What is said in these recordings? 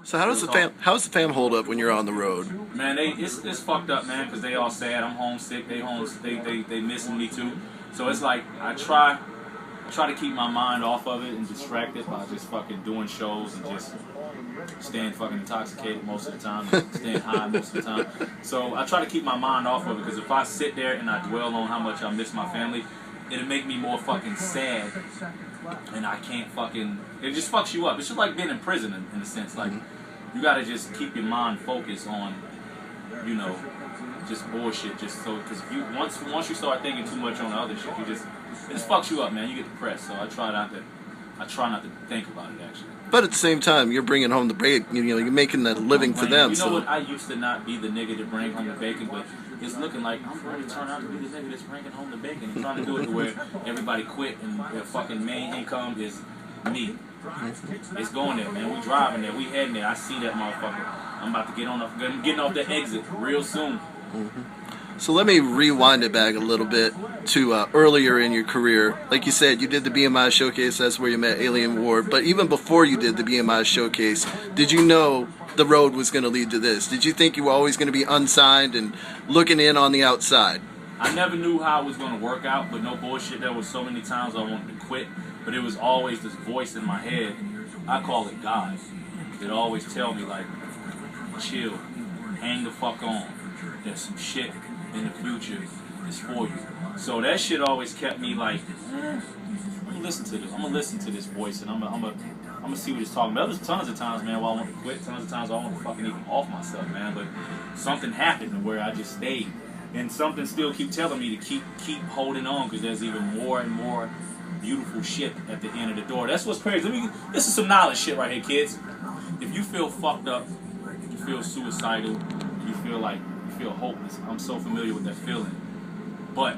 So how's the fam hold up when you're on the road? Man, it's fucked up, man, because they all sad. I'm homesick. They missing me too. So it's like I try to keep my mind off of it and distract it by just fucking doing shows and just staying fucking intoxicated most of the time, and staying high most of the time. So I try to keep my mind off of it, because if I sit there and I dwell on how much I miss my family, it'll make me more fucking sad, and I can't fucking. It just fucks you up. It's just like being in prison in a sense. Like you gotta just keep your mind focused on, you know, just bullshit. Just so, because if you once you start thinking too much on the other shit, it just fucks you up, man. You get depressed. So I try not to think about it actually. But at the same time, you're bringing home the bacon. You know, you're making that living for them. You know what? I used to not be the nigga that bring home the bacon, but it's looking like I'm going to turn out to be the nigga that's bringing home the bacon. I'm trying to do it to where everybody quit and their fucking main income is me. It's going there, man. We driving there. We heading there. I see that motherfucker. I'm about to getting off the exit real soon. So let me rewind it back a little bit to earlier in your career. Like you said, you did the BMI Showcase. That's where you met Alien Ward. But even before you did the BMI Showcase, did you know the road was going to lead to this? Did you think you were always going to be unsigned and looking in on the outside? I never knew how it was going to work out, but no bullshit. There was so many times I wanted to quit, but it was always this voice in my head. I call it God. It always tell me, like, chill, hang the fuck on. There's some shit in the future is for you. So that shit always kept me like, I'm gonna listen to this. I'm gonna listen to this voice, and I'm gonna see what it's talking about. There's tons of times, man, where I want to quit. Tons of times I want to fucking even off myself, man. But something happened where I just stayed, and something still keep telling me to keep holding on, because there's even more and more beautiful shit at the end of the door. That's what's crazy. This is some knowledge shit right here, kids. If you feel fucked up, you feel suicidal, you feel hopeless. I'm so familiar with that feeling. But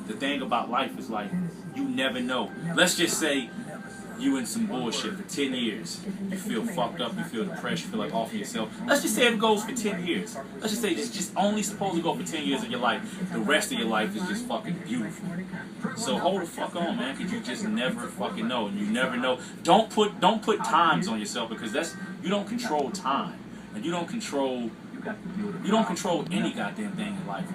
the thing about life is, like, you never know. Let's just say you in some bullshit for 10 years. You feel fucked up, you feel depressed, you feel like off of yourself. Let's just say it goes for 10 years. Let's just say it's just only supposed to go for 10 years of your life. The rest of your life is just fucking beautiful. So hold the fuck on, man, because you just never fucking know. And you never know. Don't put times on yourself, because you don't control time. And you don't control any goddamn thing in life.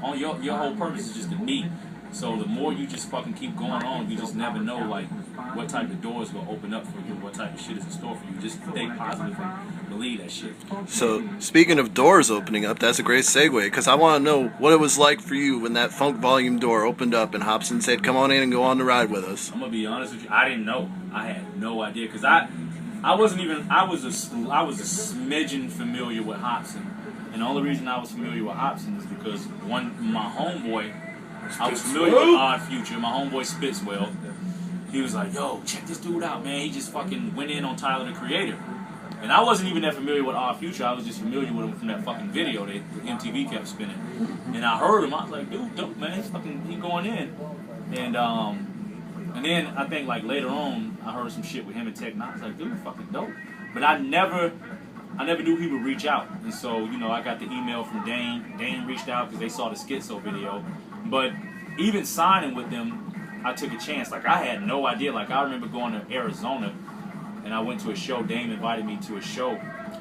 Your whole purpose is just to meet. So the more you just fucking keep going on, you just never know, like, what type of doors will open up for you, what type of shit is in store for you. Just stay positive and believe that shit. So speaking of doors opening up, that's a great segue, because I want to know what it was like for you when that Funk Volume door opened up and Hobson said, "Come on in and go on the ride with us." I'm gonna be honest with you, I didn't know. I had no idea, because I was a smidgen familiar with Hobson. And the only reason I was familiar with Hobson is because my homeboy, I was familiar with Odd Future. My homeboy Spitzwell, he was like, "Yo, check this dude out, man. He just fucking went in on Tyler, the Creator." And I wasn't even that familiar with Odd Future. I was just familiar with him from that fucking video that MTV kept spinning. And I heard him. I was like, "Dude, dope, man. He going in." And then I think, like, later on, I heard some shit with him and Tech, and I was like, "Dude, fucking dope." But I never knew he would reach out. And so, you know, I got the email from Dane. Dane reached out because they saw the Schizo video. But even signing with them, I took a chance. Like, I had no idea. Like, I remember going to Arizona, and I went to a show. Dane invited me to a show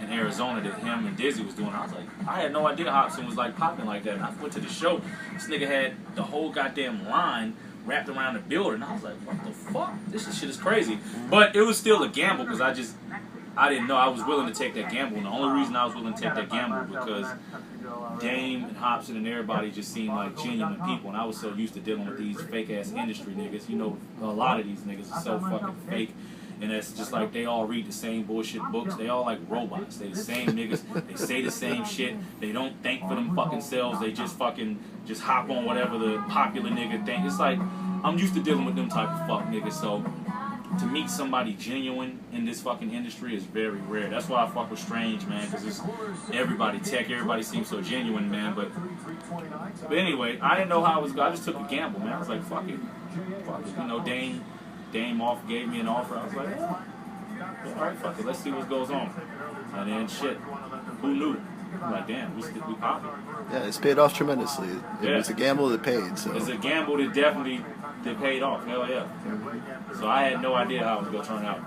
in Arizona that him and Dizzy was doing. I was like, I had no idea Hobson was, like, popping like that. And I went to the show. This nigga had the whole goddamn line wrapped around the building. I was like, what the fuck? This shit is crazy. But it was still a gamble, because I didn't know. I was willing to take that gamble, and the only reason I was willing to take that gamble because Dame and Hobson and everybody just seemed like genuine people, and I was so used to dealing with these fake-ass industry niggas. You know, a lot of these niggas are so fucking fake, and it's just like they all read the same bullshit books. They all like robots. They the same niggas. They say the same shit. They don't think for them fucking selves. They just hop on whatever the popular nigga think. It's like, I'm used to dealing with them type of fuck niggas, so to meet somebody genuine in this fucking industry is very rare. That's why I fuck with Strange, man, because it's everybody tech, everybody seems so genuine, man. But anyway, I didn't know how it was going. I just took a gamble, man. I was like, fuck it. You know, Dame gave me an offer. I was like, yeah, all right, fuck it. Let's see what goes on. And then shit, who knew? I'm like, damn, we popping. Yeah, it's paid off tremendously. It was a gamble that paid. So it's a gamble that definitely paid off. Hell yeah. So I had no idea how it was gonna turn out.